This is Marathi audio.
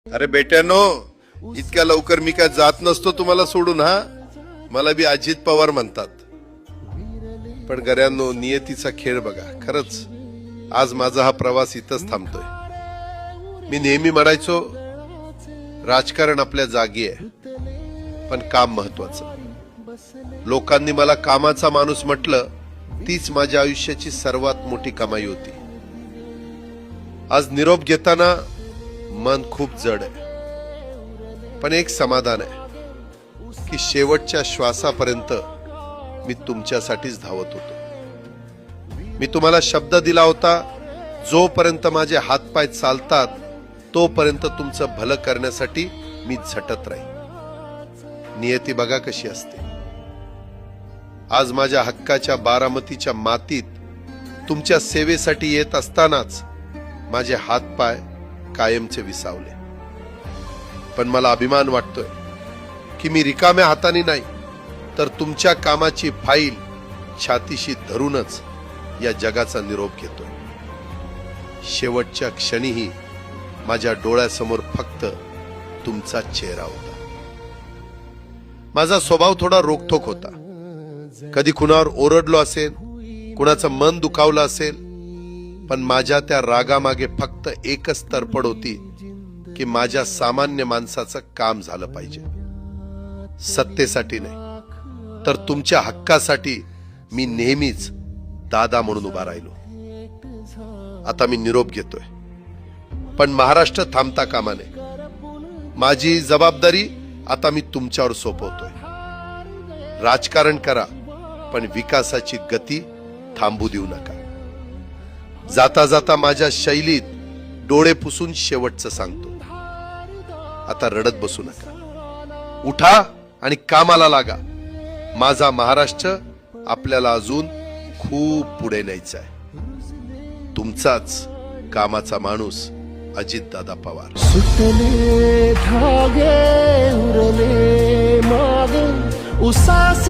अरे बेट्यानो, इतक्या लवकर मी काय जात नसतो तुम्हाला सोडून. हा, मला बी अजित पवार म्हणतात. पण गऱ्यांनो, नियतीचा खेळ बघा. खरंच आज माझा हा प्रवास इथंच थांबतोय. मी नेहमी म्हणायचो राजकारण आपल्या जागी आहे, पण काम महत्वाचं. लोकांनी मला कामाचा माणूस म्हटलं, तीच माझ्या आयुष्याची सर्वात मोठी कमाई होती. आज निरोप घेताना मन खूप जड आहे, पण एक समाधान आहे की शेवटच्या श्वासापर्यंत मी तुमच्यासाठीच धावत होतो. मी तुम्हाला शब्द दिला होता, जोपर्यंत माझे हातपाय चालतात तोपर्यंत तुमचं भलं करण्यासाठी मी झटत राहील. नियती बघा कशी असते. आज माझ्या हक्काच्या बारामतीच्या मातीत तुमच्या सेवेसाठी येत असतानाच माझे हातपाय कायमचे विसावले. पण मला अभिमान वाटतोय की मी रिकाम्या हाताने नाही, तर तुमच्या कामाची फाईल छातीशी धरूनच या जगाचा निरोप घेतोय. शेवटच्या क्षणीही माझ्या डोळ्यासमोर फक्त तुमचा चेहरा होता. माझा स्वभाव थोडा रोखठोक होता. कधी कुणावर ओरडलो असेल, कुणाचं मन दुखावलं असेल, पण माझ्या त्या रागामागे फक्त एकच तरफड होती की माझ्या सामान्य माणसाचं काम झालं पाहिजे. सत्तेसाठी नाही, तर तुमच्या हक्कासाठी मी नेहमीच दादा म्हणून उभा राहिलो. आता मी निरोप घेतोय, पण महाराष्ट्र थांबता कामा नये. माझी जबाबदारी आता मी तुमच्यावर सोपवतोय. राजकारण करा, पण विकासाची गती थांबू देऊ नका. जाता जाता माझ्या शैलीत डोळे पुसून शेवटचं सांगतो, आता रडत बसू नका. उठा आणि कामाला लागा. माझा महाराष्ट्र आपल्याला अजून खूप पुढे न्यायचा आहे. तुमचाच कामाचा माणूस अजितदादा पवार. सुटले धागे उरले माग उसास